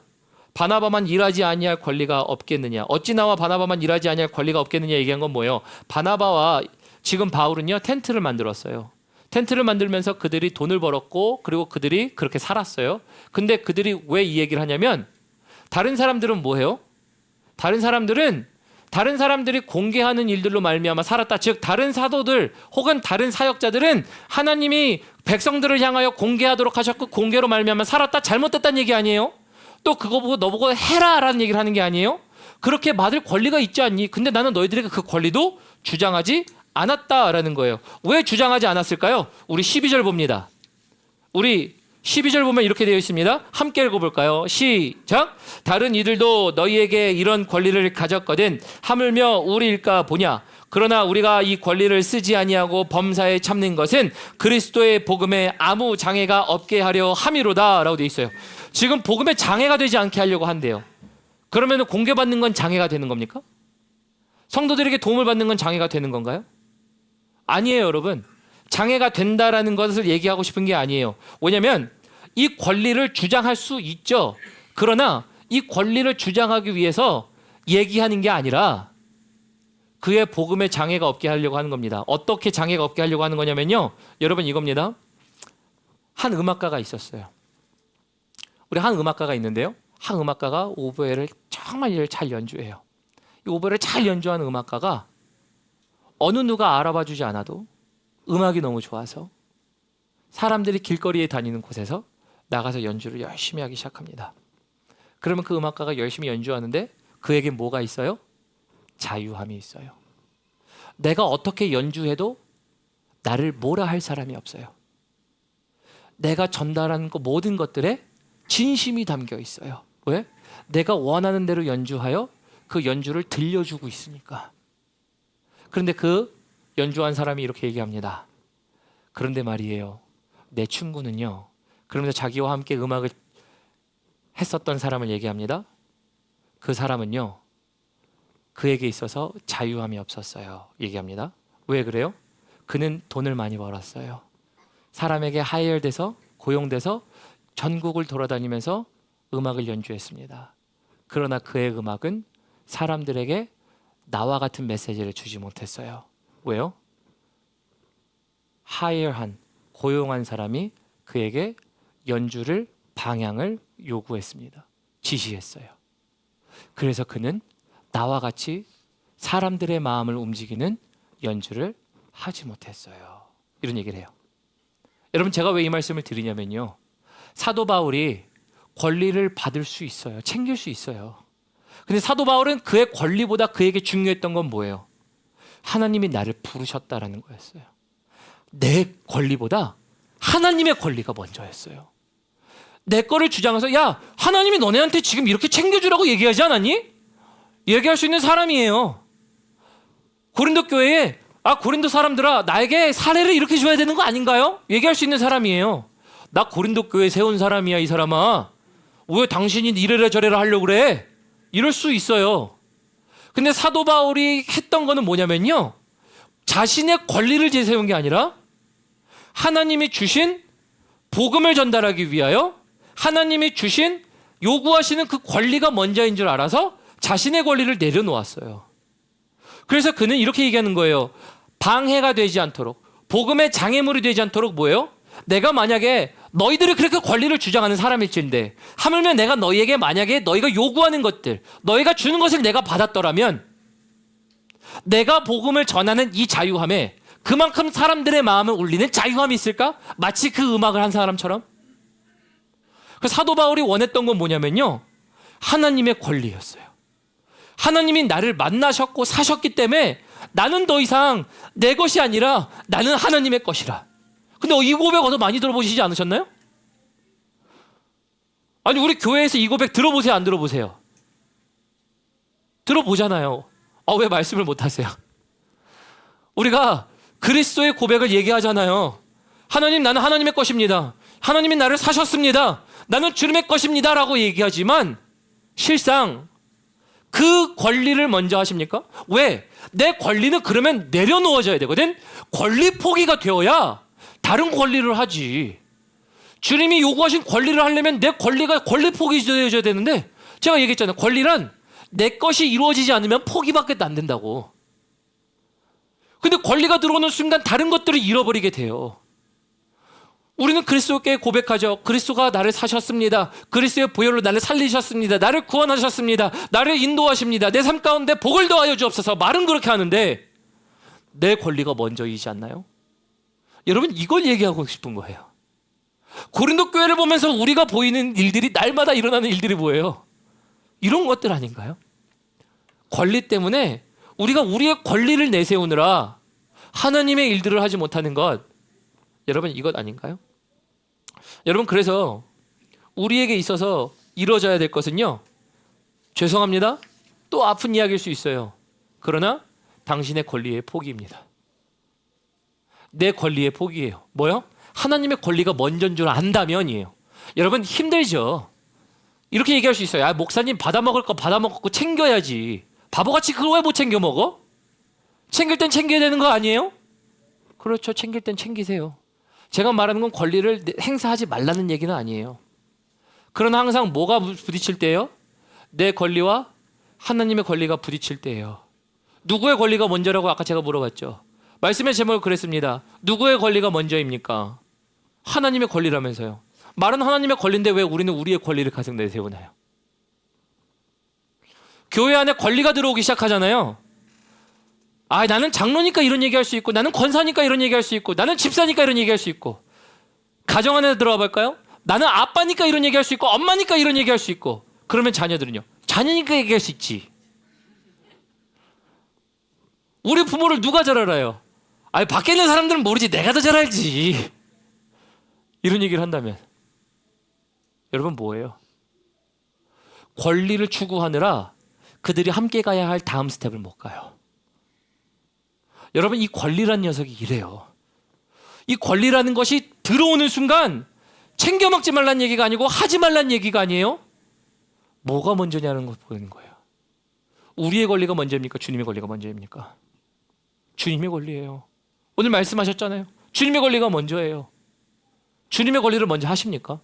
바나바만 일하지 아니할 권리가 없겠느냐. 어찌 나와 바나바만 일하지 아니할 권리가 없겠느냐 얘기한 건 뭐예요? 바나바와 지금 바울은요 텐트를 만들었어요. 텐트를 만들면서 그들이 돈을 벌었고 그리고 그들이 그렇게 살았어요. 근데 그들이 왜 이 얘기를 하냐면 다른 사람들은 뭐해요? 다른 사람들이 공개하는 일들로 말미암아 살았다. 즉 다른 사도들 혹은 다른 사역자들은 하나님이 백성들을 향하여 공개하도록 하셨고 공개로 말미암아 살았다. 잘못됐다는 얘기 아니에요? 또 그거 보고 너보고 해라라는 얘기를 하는 게 아니에요? 그렇게 받을 권리가 있지 않니? 근데 나는 너희들에게 그 권리도 주장하지 않았다라는 거예요. 왜 주장하지 않았을까요? 우리 12절 봅니다. 우리 12절 보면 이렇게 되어 있습니다. 함께 읽어볼까요? 시작. 다른 이들도 너희에게 이런 권리를 가졌거든 하물며 우리일까 보냐. 그러나 우리가 이 권리를 쓰지 아니하고 범사에 참는 것은 그리스도의 복음에 아무 장애가 없게 하려 함이로다 라고 되어 있어요. 지금 복음에 장애가 되지 않게 하려고 한대요. 그러면 공개받는 건 장애가 되는 겁니까? 성도들에게 도움을 받는 건 장애가 되는 건가요? 아니에요, 여러분. 장애가 된다라는 것을 얘기하고 싶은 게 아니에요. 왜냐하면 이 권리를 주장할 수 있죠. 그러나 이 권리를 주장하기 위해서 얘기하는 게 아니라 그의 복음에 장애가 없게 하려고 하는 겁니다. 어떻게 장애가 없게 하려고 하는 거냐면요. 여러분 이겁니다. 한 음악가가 있었어요. 우리 한 음악가가 있는데요. 한 음악가가 오보에를 정말 잘 연주해요. 이 오보에를 잘 연주하는 음악가가 어느 누가 알아봐 주지 않아도 음악이 너무 좋아서 사람들이 길거리에 다니는 곳에서 나가서 연주를 열심히 하기 시작합니다. 그러면 그 음악가가 열심히 연주하는데 그에게 뭐가 있어요? 자유함이 있어요. 내가 어떻게 연주해도 나를 뭐라 할 사람이 없어요. 내가 전달하는 모든 것들에 진심이 담겨 있어요. 왜? 내가 원하는 대로 연주하여 그 연주를 들려주고 있으니까. 그런데 그 연주한 사람이 이렇게 얘기합니다. 그런데 말이에요, 내 친구는요, 그러면서 자기와 함께 음악을 했었던 사람을 얘기합니다. 그 사람은요, 그에게 있어서 자유함이 없었어요. 얘기합니다. 왜 그래요? 그는 돈을 많이 벌었어요. 사람에게 하이어돼서 고용돼서 전국을 돌아다니면서 음악을 연주했습니다. 그러나 그의 음악은 사람들에게 나와 같은 메시지를 주지 못했어요. 왜요? 하이어한, 고용한 사람이 그에게 연주를, 방향을 요구했습니다. 지시했어요. 그래서 그는 나와 같이 사람들의 마음을 움직이는 연주를 하지 못했어요. 이런 얘기를 해요. 여러분, 제가 왜 이 말씀을 드리냐면요, 사도 바울이 권리를 받을 수 있어요. 챙길 수 있어요. 근데 사도 바울은 그의 권리보다 그에게 중요했던 건 뭐예요? 하나님이 나를 부르셨다라는 거였어요. 내 권리보다 하나님의 권리가 먼저였어요. 내 거를 주장해서 야, 하나님이 너네한테 지금 이렇게 챙겨주라고 얘기하지 않았니? 얘기할 수 있는 사람이에요. 고린도 교회에 고린도 사람들아, 나에게 사례를 이렇게 줘야 되는 거 아닌가요? 얘기할 수 있는 사람이에요. 나 고린도 교회 세운 사람이야, 이 사람아. 왜 당신이 이래라 저래라 하려고 그래? 이럴 수 있어요. 근데 사도 바울이 했던 거는 뭐냐면요, 자신의 권리를 제세운 게 아니라 하나님이 주신 복음을 전달하기 위하여 하나님이 주신 요구하시는 그 권리가 먼저인 줄 알아서 자신의 권리를 내려놓았어요. 그래서 그는 이렇게 얘기하는 거예요. 방해가 되지 않도록, 복음의 장애물이 되지 않도록 뭐예요? 내가 만약에 너희들이 그렇게 권리를 주장하는 사람일진데 하물며 내가 너희에게 만약에 너희가 요구하는 것들, 너희가 주는 것을 내가 받았더라면 내가 복음을 전하는 이 자유함에 그만큼 사람들의 마음을 울리는 자유함이 있을까? 마치 그 음악을 한 사람처럼. 그래서 사도 바울이 원했던 건 뭐냐면요, 하나님의 권리였어요. 하나님이 나를 만나셨고 사셨기 때문에 나는 더 이상 내 것이 아니라 나는 하나님의 것이라. 근데 이 고백 어디서 많이 들어보시지 않으셨나요? 아니, 우리 교회에서 이 고백 들어보세요, 안 들어보세요? 들어보잖아요. 왜 말씀을 못 하세요? 우리가 그리스도의 고백을 얘기하잖아요. 하나님, 나는 하나님의 것입니다. 하나님이 나를 사셨습니다. 나는 주님의 것입니다 라고 얘기하지만 실상 그 권리를 먼저 하십니까? 왜? 내 권리는 그러면 내려놓아져야 되거든. 권리 포기가 되어야 다른 권리를 하지. 주님이 요구하신 권리를 하려면 내 권리가 권리 포기되어야 되는데, 제가 얘기했잖아요. 권리란 내 것이 이루어지지 않으면 포기밖에 안 된다고. 근데 권리가 들어오는 순간 다른 것들을 잃어버리게 돼요. 우리는 그리스도께 고백하죠. 그리스도가 나를 사셨습니다. 그리스도의 보혈로 나를 살리셨습니다. 나를 구원하셨습니다. 나를 인도하십니다. 내 삶 가운데 복을 더하여 주옵소서. 말은 그렇게 하는데 내 권리가 먼저이지 않나요? 여러분, 이걸 얘기하고 싶은 거예요. 고린도 교회를 보면서 우리가 보이는 일들이, 날마다 일어나는 일들이 뭐예요? 이런 것들 아닌가요? 권리 때문에 우리가 우리의 권리를 내세우느라 하나님의 일들을 하지 못하는 것, 여러분, 이것 아닌가요? 여러분, 그래서 우리에게 있어서 이루어져야 될 것은요, 죄송합니다, 또 아픈 이야기일 수 있어요. 그러나 당신의 권리의 포기입니다. 내 권리의 포기예요. 뭐요? 하나님의 권리가 먼저인 줄 안다면이에요. 여러분, 힘들죠? 이렇게 얘기할 수 있어요. 목사님, 받아먹을 거 받아먹고 챙겨야지. 바보같이 그걸 왜 못 챙겨 먹어? 챙길 땐 챙겨야 되는 거 아니에요? 그렇죠. 챙길 땐 챙기세요. 제가 말하는 건 권리를 행사하지 말라는 얘기는 아니에요. 그러나 항상 뭐가 부딪힐 때예요? 내 권리와 하나님의 권리가 부딪힐 때예요. 누구의 권리가 먼저라고 아까 제가 물어봤죠. 말씀의 제목을 그랬습니다. 누구의 권리가 먼저입니까? 하나님의 권리라면서요. 말은 하나님의 권리인데 왜 우리는 우리의 권리를 가득 내세우나요? 교회 안에 권리가 들어오기 시작하잖아요. 나는 장로니까 이런 얘기할 수 있고, 나는 권사니까 이런 얘기할 수 있고, 나는 집사니까 이런 얘기할 수 있고. 가정 안에 들어가 볼까요? 나는 아빠니까 이런 얘기할 수 있고, 엄마니까 이런 얘기할 수 있고. 그러면 자녀들은요? 자녀니까 얘기할 수 있지. 우리 부모를 누가 잘 알아요? 아니, 밖에 있는 사람들은 모르지. 내가 더 잘 알지. 이런 얘기를 한다면 여러분 뭐예요? 권리를 추구하느라 그들이 함께 가야 할 다음 스텝을 못 가요. 여러분, 이 권리란 녀석이 이래요. 이 권리라는 것이 들어오는 순간 챙겨 먹지 말란 얘기가 아니고 하지 말란 얘기가 아니에요. 뭐가 먼저냐는 걸 보이는 거예요. 우리의 권리가 먼저입니까? 주님의 권리가 먼저입니까? 주님의 권리예요. 오늘 말씀하셨잖아요. 주님의 권리가 먼저예요. 주님의 권리를 먼저 하십니까?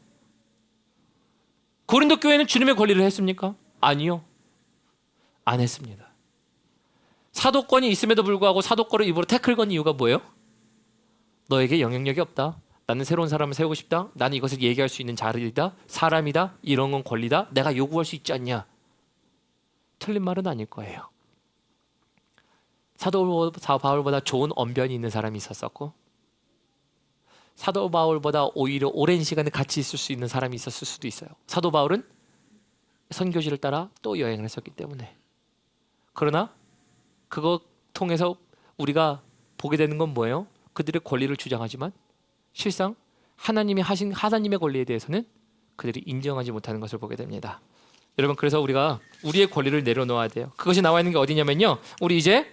고린도 교회는 주님의 권리를 했습니까? 아니요. 안 했습니다. 사도권이 있음에도 불구하고 사도권을 입으로 태클 건 이유가 뭐예요? 너에게 영향력이 없다. 나는 새로운 사람을 세우고 싶다. 나는 이것을 얘기할 수 있는 자리이다. 사람이다. 이런 건 권리다. 내가 요구할 수 있지 않냐. 틀린 말은 아닐 거예요. 사도 바울보다 좋은 언변이 있는 사람이 있었었고, 사도 바울보다 오히려 오랜 시간을 같이 있을 수 있는 사람이 있었을 수도 있어요. 사도 바울은 선교지를 따라 또 여행을 했었기 때문에. 그러나 그거 통해서 우리가 보게 되는 건 뭐예요? 그들의 권리를 주장하지만 실상 하나님이 하신 하나님의 권리에 대해서는 그들이 인정하지 못하는 것을 보게 됩니다. 여러분, 그래서 우리가 우리의 권리를 내려놓아야 돼요. 그것이 나와 있는 게 어디냐면요, 우리 이제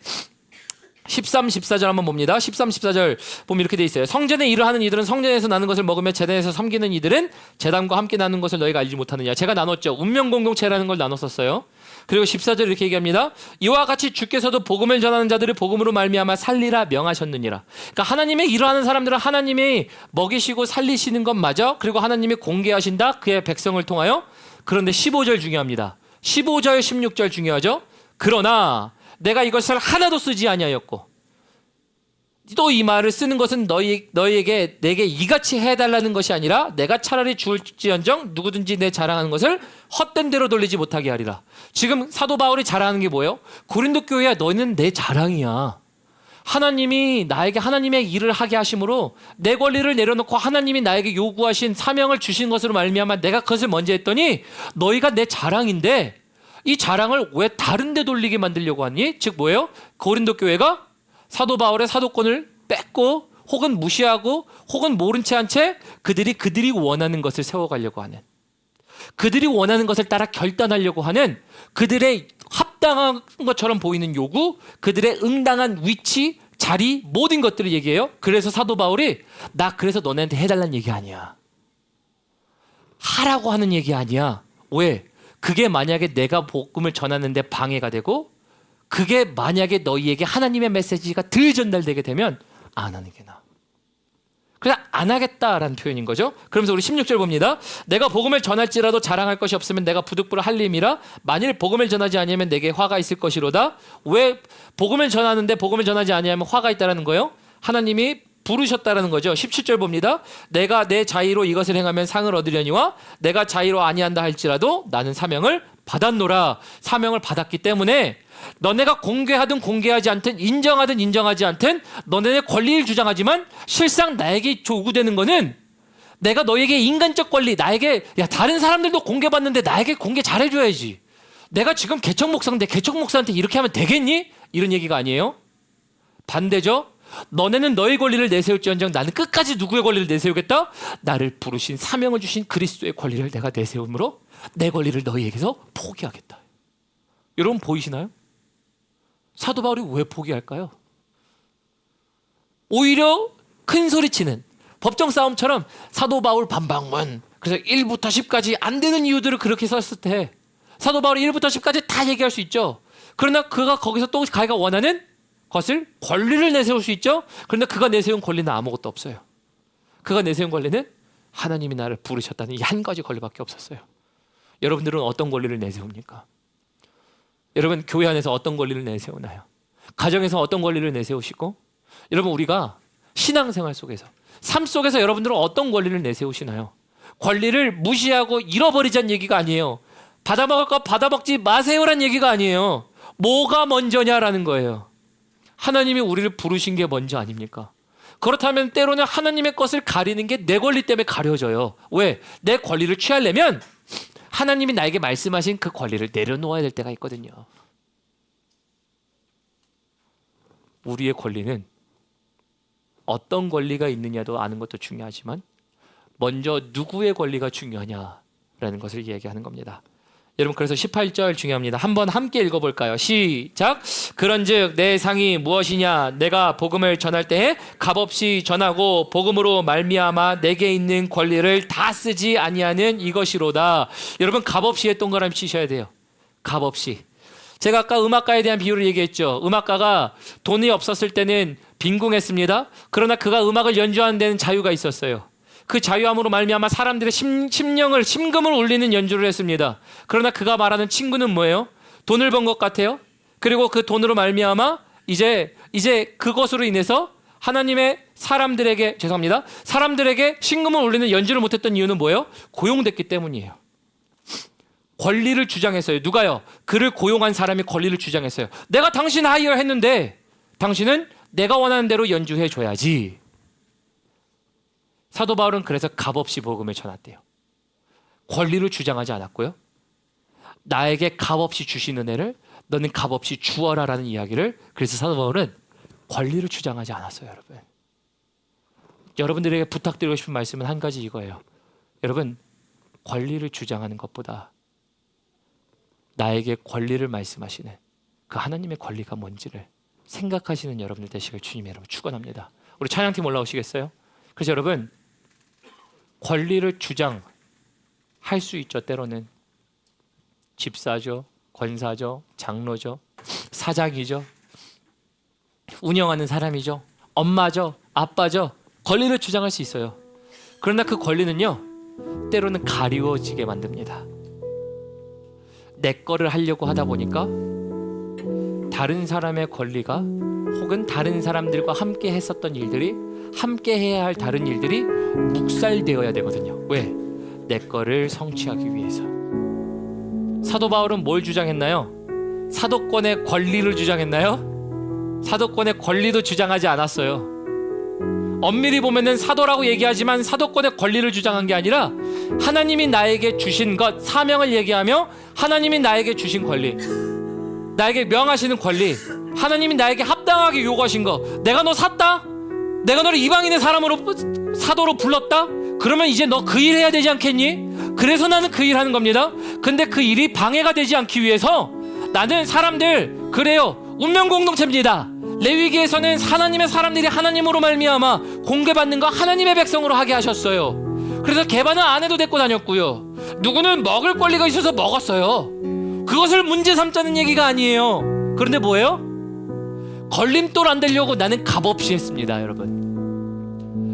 13, 14절 한번 봅니다. 13, 14절 보면 이렇게 돼 있어요. 성전에 일을 하는 이들은 성전에서 나는 것을 먹으며 제단에서 섬기는 이들은 제단과 함께 나누는 것을 너희가 알지 못하느냐. 제가 나눴죠. 운명 공동체라는 걸 나눴었어요. 그리고 14절 이렇게 얘기합니다. 이와 같이 주께서도 복음을 전하는 자들을 복음으로 말미암아 살리라 명하셨느니라. 그러니까 하나님의 일을 하는 사람들은 하나님이 먹이시고 살리시는 것 맞아. 그리고 하나님이 공개하신다. 그의 백성을 통하여. 그런데 15절 중요합니다. 15절 16절 중요하죠. 그러나 내가 이것을 하나도 쓰지 아니하였고, 또 이 말을 쓰는 것은 너희에게 내게 이같이 해달라는 것이 아니라 내가 차라리 줄지언정 누구든지 내 자랑하는 것을 헛된 대로 돌리지 못하게 하리라. 지금 사도 바울이 자랑하는 게 뭐예요? 고린도 교회야, 너희는 내 자랑이야. 하나님이 나에게 하나님의 일을 하게 하심으로 내 권리를 내려놓고 하나님이 나에게 요구하신 사명을 주신 것으로 말미암아 내가 그것을 먼저 했더니 너희가 내 자랑인데 이 자랑을 왜 다른 데 돌리게 만들려고 하니? 즉 뭐예요? 고린도 교회가 사도 바울의 사도권을 뺏고 혹은 무시하고 혹은 모른 채 한 채 그들이 원하는 것을 세워가려고 하는, 그들이 원하는 것을 따라 결단하려고 하는, 그들의 합당한 것처럼 보이는 요구, 그들의 응당한 위치, 자리, 모든 것들을 얘기해요. 그래서 사도 바울이 나 그래서 너네한테 해달라는 얘기 아니야. 하라고 하는 얘기 아니야. 왜? 그게 만약에 내가 복음을 전하는데 방해가 되고 그게 만약에 너희에게 하나님의 메시지가 덜 전달되게 되면 안 하는 게 나아. 그냥 안 하겠다라는 표현인 거죠. 그러면서 우리 16절 봅니다. 내가 복음을 전할지라도 자랑할 것이 없으면 내가 부득불 할림이라. 만일 복음을 전하지 아니하면 내게 화가 있을 것이로다. 왜 복음을 전하는데 복음을 전하지 아니하면 화가 있다라는 거예요? 하나님이 부르셨다라는 거죠. 17절 봅니다. 내가 내 자의로 이것을 행하면 상을 얻으려니와 내가 자의로 아니한다 할지라도 나는 사명을 받았노라. 사명을 받았기 때문에 너네가 공개하든 공개하지 않든 인정하든 인정하지 않든 너네의 권리를 주장하지만 실상 나에게 요구되는 거는 내가 너에게 인간적 권리, 나에게 야 다른 사람들도 공개받는데 나에게 공개 잘해줘야지. 내가 지금 개척 목사인데 개척 목사한테 이렇게 하면 되겠니? 이런 얘기가 아니에요. 반대죠. 너네는 너의 권리를 내세울지언정 나는 끝까지 누구의 권리를 내세우겠다? 나를 부르신 사명을 주신 그리스도의 권리를 내가 내세움으로 내 권리를 너희에게서 포기하겠다. 여러분 보이시나요? 사도 바울이 왜 포기할까요? 오히려 큰 소리치는 법정 싸움처럼 사도 바울 반박문, 그래서 1부터 10까지 안 되는 이유들을 그렇게 썼을 때 사도 바울이 1부터 10까지 다 얘기할 수 있죠. 그러나 그가 거기서 또 자기가 원하는 것을 권리를 내세울 수 있죠. 그런데 그가 내세운 권리는 아무것도 없어요. 그가 내세운 권리는 하나님이 나를 부르셨다는 이 한 가지 권리밖에 없었어요. 여러분들은 어떤 권리를 내세웁니까? 여러분 교회 안에서 어떤 권리를 내세우나요? 가정에서 어떤 권리를 내세우시고, 여러분 우리가 신앙생활 속에서 삶 속에서 여러분들은 어떤 권리를 내세우시나요? 권리를 무시하고 잃어버리자는 얘기가 아니에요. 받아먹을 거 받아먹지 마세요라는 얘기가 아니에요. 뭐가 먼저냐라는 거예요. 하나님이 우리를 부르신 게 먼저 아닙니까? 그렇다면 때로는 하나님의 것을 가리는 게 내 권리 때문에 가려져요. 왜? 내 권리를 취하려면 하나님이 나에게 말씀하신 그 권리를 내려놓아야 될 때가 있거든요. 우리의 권리는 어떤 권리가 있느냐도 아는 것도 중요하지만 먼저 누구의 권리가 중요하냐라는 것을 이야기하는 겁니다. 여러분, 그래서 18절 중요합니다. 한번 함께 읽어볼까요? 시작. 그런즉 내 상이 무엇이냐? 내가 복음을 전할 때에 값없이 전하고 복음으로 말미암아 내게 있는 권리를 다 쓰지 아니하는 이것이로다. 여러분, 값없이에 동그라미 치셔야 돼요. 값없이. 제가 아까 음악가에 대한 비유를 얘기했죠. 음악가가 돈이 없었을 때는 빈궁했습니다. 그러나 그가 음악을 연주하는 데는 자유가 있었어요. 그 자유함으로 말미암아 사람들의 심금을 울리는 연주를 했습니다. 그러나 그가 말하는 친구는 뭐예요? 돈을 번 것 같아요. 그리고 그 돈으로 말미암아 이제 그것으로 인해서 하나님의 사람들에게 심금을 울리는 연주를 못했던 이유는 뭐예요? 고용됐기 때문이에요. 권리를 주장했어요. 누가요? 그를 고용한 사람이 권리를 주장했어요. 내가 당신 하이어 했는데 당신은 내가 원하는 대로 연주해 줘야지. 사도 바울은 그래서 값없이 복음을 전했대요. 권리를 주장하지 않았고요. 나에게 값없이 주신 은혜를 너는 값없이 주어라라는 이야기를, 그래서 사도 바울은 권리를 주장하지 않았어요. 여러분, 여러분들에게 부탁드리고 싶은 말씀은 한 가지 이거예요. 여러분, 권리를 주장하는 것보다 나에게 권리를 말씀하시는 그 하나님의 권리가 뭔지를 생각하시는 여러분들 되시길 주님의 이름으로 축원합니다. 우리 찬양팀 올라오시겠어요? 그래서 여러분, 권리를 주장할 수 있죠. 때로는 집사죠, 권사죠, 장로죠, 사장이죠, 운영하는 사람이죠, 엄마죠, 아빠죠. 권리를 주장할 수 있어요. 그러나 그 권리는요, 때로는 가리워지게 만듭니다. 내 거를 하려고 하다 보니까 다른 사람의 권리가, 혹은 다른 사람들과 함께 했었던 일들이, 함께 해야 할 다른 일들이 묵살되어야 되거든요. 왜? 내 거를 성취하기 위해서. 사도 바울은 뭘 주장했나요? 사도권의 권리를 주장했나요? 사도권의 권리도 주장하지 않았어요. 엄밀히 보면은 사도라고 얘기하지만 사도권의 권리를 주장한 게 아니라 하나님이 나에게 주신 것, 사명을 얘기하며 하나님이 나에게 주신 권리, 나에게 명하시는 권리, 하나님이 나에게 합당하게 요구하신 거. 내가 너 샀다? 내가 너를 이방인의 사람으로 사도로 불렀다? 그러면 이제 너 그 일 해야 되지 않겠니? 그래서 나는 그 일 하는 겁니다. 근데 그 일이 방해가 되지 않기 위해서 나는 사람들, 그래요, 운명 공동체입니다. 레위기에서는 하나님의 사람들이 하나님으로 말미암아 공개받는 거 하나님의 백성으로 하게 하셨어요. 그래서 개반은 아내도 데리고 다녔고요. 누구는 먹을 권리가 있어서 먹었어요. 그것을 문제 삼자는 얘기가 아니에요. 그런데 뭐예요? 걸림돌 안 되려고 나는 값없이 했습니다.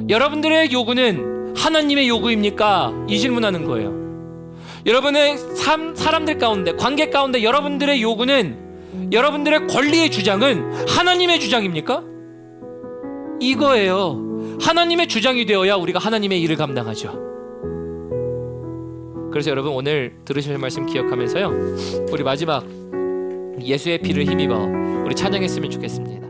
여러분들의 요구는 하나님의 요구입니까? 이 질문하는 거예요. 여러분의 사람들 가운데, 관계 가운데 여러분들의 요구는, 여러분들의 권리의 주장은 하나님의 주장입니까? 이거예요. 하나님의 주장이 되어야 우리가 하나님의 일을 감당하죠. 그래서 여러분, 오늘 들으실 말씀 기억하면서요, 우리 마지막 예수의 피를 힘입어 우리 찬양했으면 좋겠습니다.